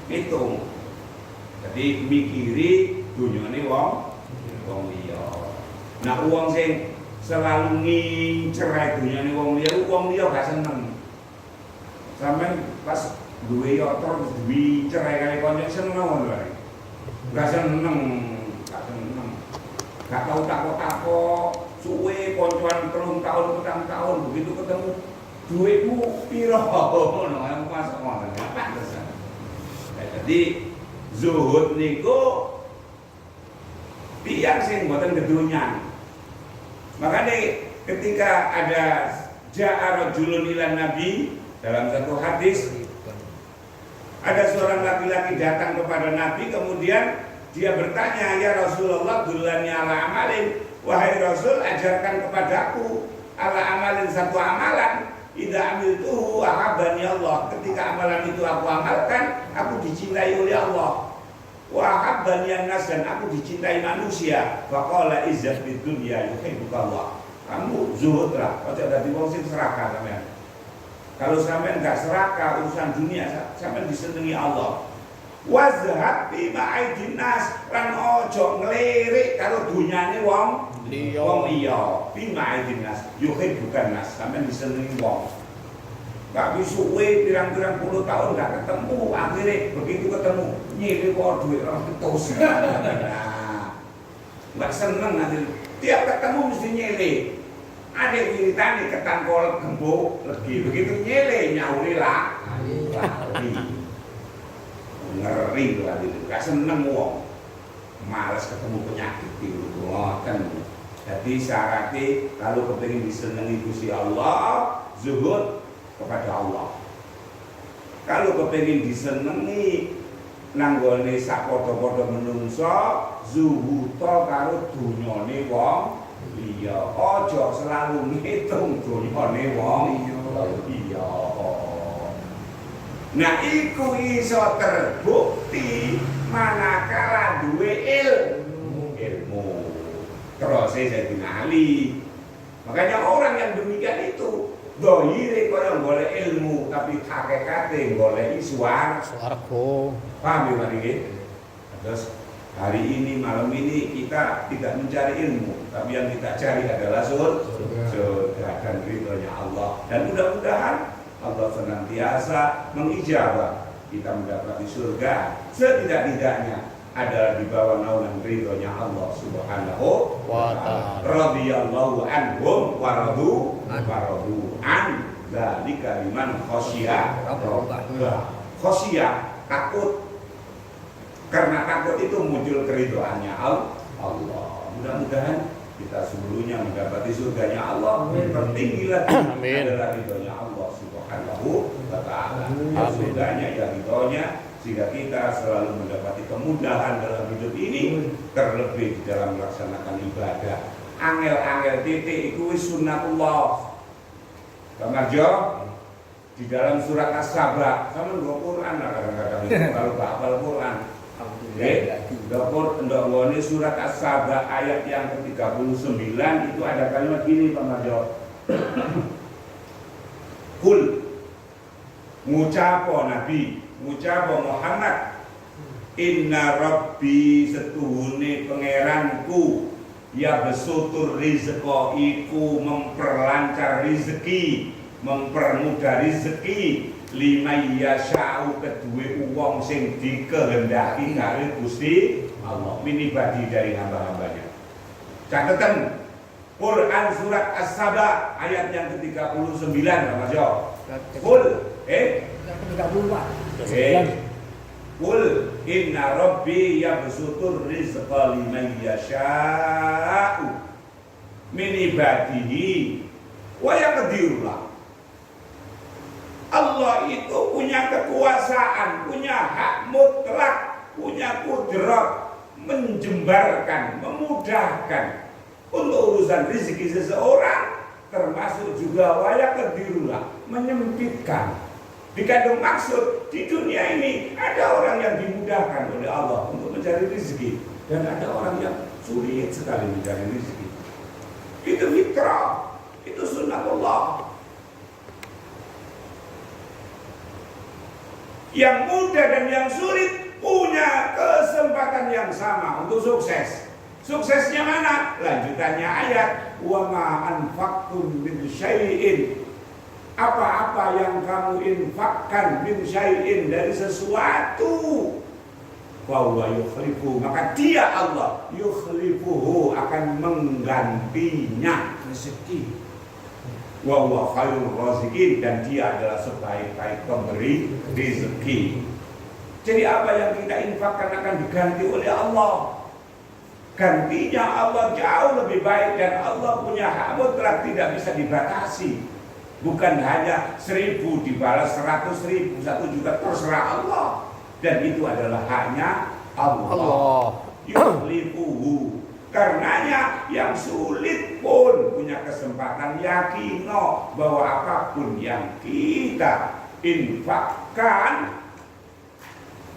Speaker 1: hitung. Jadi mikiri dunyane wong liya. Nah wong sing selalu ngincer dunyane wong liya gak seneng. Sampeyan pas duwe yotor duwe cerai kali konco seneng lho. Enggak seneng. Gak tahu takok-takok, suwe koncoan 3 tahun, 4 tahun, begitu ketemu duitmu piro ngono, masuk ngono. Apa terusan? Jadi zuhud niku tiyang sing mboten kedonyan. Makanya ketika ada ja'a rajulun ilan nabi dalam satu hadis, ada seorang laki-laki datang kepada Nabi, kemudian dia bertanya, ya Rasulullah, dullani ala amalin, wahai Rasul, ajarkan kepadaku ala amalin satu amalan, idza amiltuhu ahabbani Allah. Ketika amalan itu aku amalkan, aku dicintai oleh Allah. Wa ahabbani an-nas, dan aku dicintai manusia. Faqala izzat fid dunya yuhibbuka Allah. Kamu zuhudlah, ojo dadi wong sing serakah sampean. Kalau sampean enggak serakah urusan dunia, sampean disenengi Allah. Wazhab fi ma'idin nas, lan ojo ngelirik karo dunyane wong liya. Fi ma'idin nas yuhibbukan nas, sampean disenengi wong. Gak bisuwe pirang-pirang puluh tahun gak ketemu, akhirnya begitu ketemu nyilih kok duit orang ketus. Nah, gak seneng nanti tiap ketemu mesti nyilih. Ada wiritane ketangkol gembok legi, begitu nyilih nyauri lah. Ngeri lah itu, gak seneng wong, males ketemu penyakit itu, ngoten. Jadi syaratnya kalau kepengin disenengi Gusti Allah, zuhud kepada Allah. Kalau kepengin disenengi nanggone sak padha-padha menungso, zuhud karo dunyane wong liya. Aja selalu ngitung dunyane wong liya. Nah, iku iso terbukti manakala duwe ilmu. Terus Sayyidina Ali. Makanya orang yang demikian itu dohire kaya golek ilmu, tapi hakikate golek swarga. Paham ya niki? Terus hari ini, malam ini kita tidak mencari ilmu, tapi yang kita cari adalah surga dan ridhonya Allah. Dan mudah-mudahan Allah senantiasa mengijabah kita mendapati surga, setidak-tidaknya adalah di bawah naungan ridhonya Allah Subhanahu wa ta'ala. Radhiyallahu anhum wa radu an dzalika liman khasyia rabbah. Khasyia, takut. Karena takut itu muncul keridhoannya Allah. Mudah-mudahan kita sebelumnya mendapati surganya Allah, tertinggi lagi adalah ridhonya Allah Subhanahu wa ta'ala. Surganya ya ridhonya, sehingga kita selalu mendapati kemudahan dalam hidup ini, terlebih di dalam melaksanakan ibadah. Angel-angel titik itu sunnatullah. Kamarjo di dalam surat As-Saba, sama nggo Quran lah kadang-kadang itu kalau gak hafal Quran. Dokter surat As-Saba ayat yang ke-39 itu ada kalimat gini Pak Marjo. Kul ngucapo Nabi, ngucapo Muhammad, inna rabbi setuhune pangeranku ya besutur rizqa iku memperlancar rezeki, mempermudah rezeki lima yasha'u kedue wong sing dikehendaki karo Gusti Allah minibadi dari hamba-hambanya. Catatan Quran surat As-Saba ayat yang ke-39 Mas Jo. Qul 34. Qul inna rabbi yabsutur rizqa liman yasha'u min ibadihi wa yaqdiru lah. Allah itu punya kekuasaan, punya hak mutlak, punya kudrat menjembarkan, memudahkan untuk urusan rezeki seseorang, termasuk juga wayak kedirulah, menyempitkan. Dikandung maksud di dunia ini ada orang yang dimudahkan oleh Allah untuk mencari rezeki, dan ada orang yang sulit sekali mencari rezeki. Itu fitrah, itu sunnatullah. Yang mudah dan yang sulit punya kesempatan yang sama untuk sukses. Suksesnya mana? Lanjutannya ayat wa ma anfaqtum min syai'in apa-apa yang kamu infakkan min syai'in dari sesuatu, bahwa yukhlifu, maka dia Allah yukhlifuhu akan menggantinya rezeki. Wa huwa khairur raziqin, dan dia adalah sebaik-baik pemberi rezeki. Jadi apa yang kita infakkan akan diganti oleh Allah. Gantinya Allah jauh lebih baik, dan Allah punya hak mutlak tidak bisa dibatasi. Bukan hanya 1000 dibalas 100.000, 1 juta, terserah Allah. Dan itu adalah haknya Allah. Yukhlifuhu. Karenanya yang sulit pun punya kesempatan yakino bahwa apapun yang kita infakkan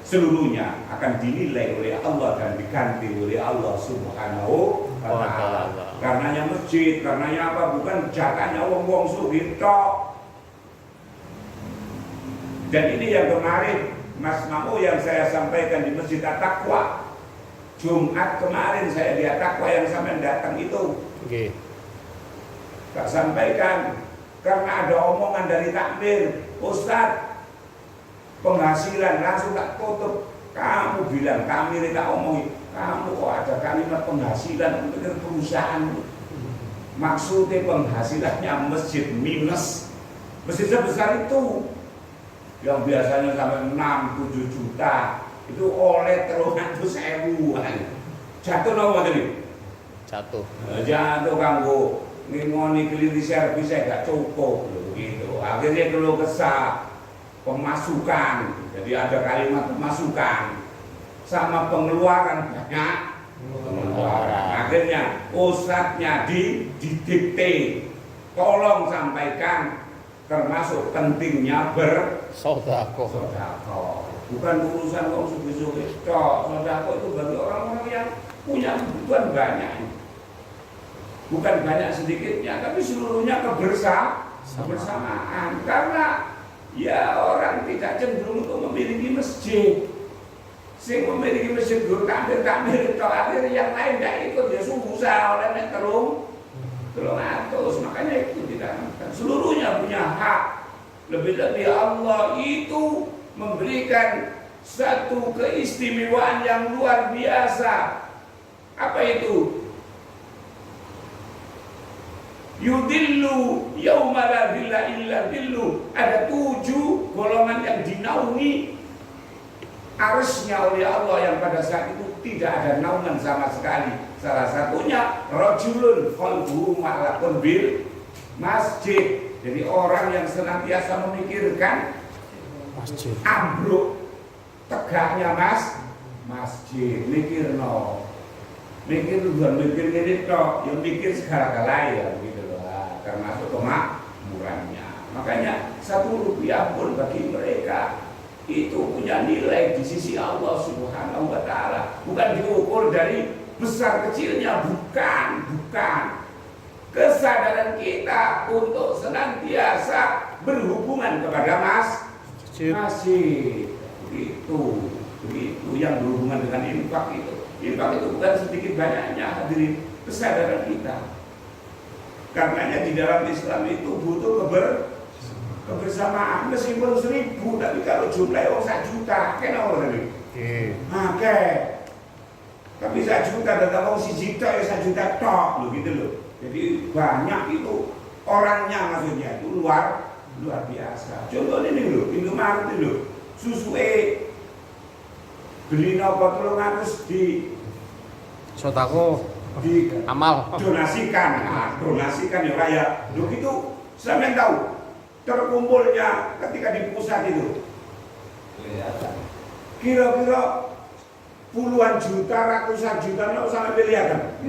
Speaker 1: seluruhnya akan dinilai oleh Allah dan diganti oleh Allah Subhanahu wa ta'ala. Karenanya masjid, karenanya apa? Bukan jatahnya wong-wong sugih tok. Dan ini yang kemarin Mas Mamu yang saya sampaikan di Masjid At-Taqwa Jumat kemarin, saya di At-Taqwa yang sampai datang itu. Tak sampaikan karena ada omongan dari takmir, Ustadz, penghasilan langsung tak tutup. Kamu bilang, kami tak omongin, kamu kok ada kalimat penghasilan untuk perusahaan. Maksudnya penghasilannya masjid minus. Masjid sebesar itu yang biasanya sampai 6-7 juta itu oleh 300.000-an. Jatuh nopo tadi?
Speaker 2: Jatuh.
Speaker 1: Jatuh kanggo ngingoni keliti servis saya gak cukup gitu. Akhirnya keluh kesah pemasukan. Jadi ada kalimat pemasukan sama pengeluaran banyak. Pengeluaran. Akhirnya ustadznya didikte, tolong sampaikan termasuk pentingnya
Speaker 2: bersedekah.
Speaker 1: Bukan urusan kok sugi-sugi tok. Sedekah itu bagi orang-orang yang punya kebutuhan banyak. Bukan banyak sedikitnya, tapi seluruhnya kebersamaan. Karena ya orang tidak cenderung untuk memiliki masjid. Sing memiliki masjid gur takmir tok, akhirnya yang lain tidak ikut, ya susah oleh nek telung atus. Makanya itu tidak, seluruhnya punya hak. Lebih-lebih Allah itu memberikan satu keistimewaan yang luar biasa. Apa itu? Yudillu yauma la dhilla illa dhillu. Ada 7 golongan yang dinaungi arsy-Nya oleh Allah yang pada saat itu tidak ada naungan sama sekali. Salah satunya rajulun qalbuhu ma'allaqun bil masjid. Jadi orang yang senantiasa memikirkan masjid, ambruk tegaknya masjid. Mikir bukan mikir ini tok, yang mikir segala-galanya ya, gitu loh. Termasuk kemakmurannya. Makanya 1 rupiah pun bagi mereka itu punya nilai di sisi Allah Subhanahu wa ta'ala. Bukan diukur dari besar kecilnya, bukan. Kesadaran kita untuk senantiasa berhubungan kepada masjid. Begitu yang berhubungan dengan infak itu. Infak itu bukan sedikit banyaknya, hadirin, kesadaran kita. Karenanya di dalam Islam itu butuh kebersamaan. Meskipun 1000, tapi kalau jumlahnya 1 juta, kenapa tadi? Oke. Tapi 1 juta dan kalau si juta ya 1 juta tok, gitu loh. Jadi banyak itu orangnya, maksudnya itu luar biasa. Contohnya ini loh, Indomaret ini loh, susu beli nopo 300 di
Speaker 3: Sodako
Speaker 1: di
Speaker 2: amal
Speaker 1: donasikan ya kayak loh gitu. Sampai tahu terkumpulnya ketika di pusat itu kira-kira puluhan juta, ratusan juta, nggak usah miliatan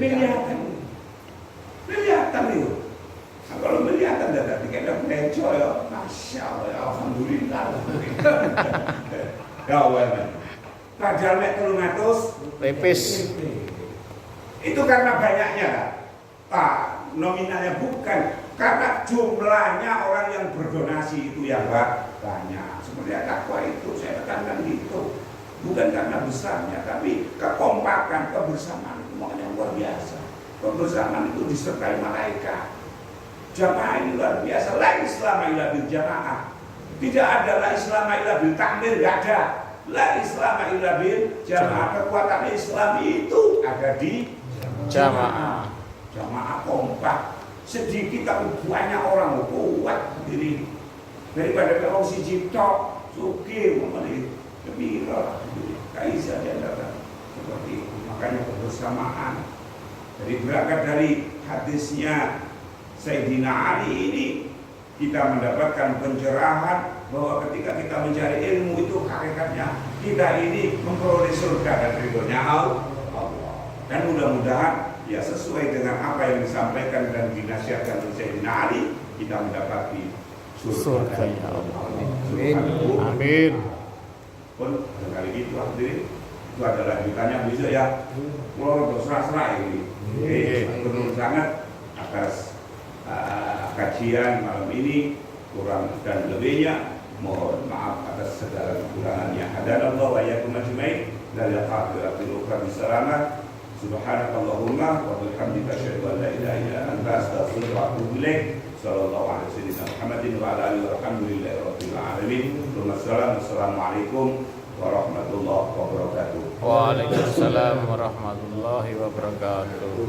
Speaker 1: itu. Nah, kalau miliatan tidak dikira peneco ya, masya Allah, ya, alhamdulillah. Ya Allah. Padahal nek 300
Speaker 2: Lepis.
Speaker 1: Itu karena banyaknya, Pak. Nominalnya bukan karena jumlahnya orang yang berdonasi itu yang banyak. Seperti At-Taqwa itu saya tekankan gitu. Bukan karena besarnya, tapi kekompakan, kebersamaan itu makanya luar biasa. Kebersamaan itu disertai malaikat. Jamaah ini luar biasa. La islama illa bil jamaah. Tidak ada la islama illa bil takmir, enggak ada. La islama illa bil jamaah. Kekuatan Islam itu ada di
Speaker 2: Jamaah.
Speaker 1: Jamaah kompak. Sedikit tapi banyak orang kuat diri. Daripada kalau si Cipto sugih memilih gembira, kaisa dia datang seperti itu. Makanya kebersamaan. Jadi berangkat dari hadisnya Sayyidina Ali ini kita mendapatkan pencerahan bahwa ketika kita mencari ilmu itu hakikatnya kita ini memperoleh surga dan ridhonya Allah. Dan mudah-mudahan ya sesuai dengan apa yang disampaikan dan dinasihatkan oleh Sayyidina Ali, kita mendapati surga dari Allah.
Speaker 3: Amin.
Speaker 2: Amin.
Speaker 1: Pun sekali itu hadirin, itu adalah lanjutannya besok ya. Mulai berserah-serah ini. Beruntung sangat atas kajian malam ini, kurang dan lebihnya mohon maaf atas segala kekurangannya. Hadanallahu wa iyyakum ajmain dari akhiratil ukhra bisalamah. Subhanakallahumma wa bihamdika asyhadu an la ilaha illa anta astaghfiruka wa atubu ilaik. Sallallahu alaihi wasallam Muhammadin wa ala alihi walhamdulillahi rabbil alamin. Wassalamualaikum warahmatullahi wabarakatuh.
Speaker 2: Waalaikumsalam warahmatullahi wabarakatuh.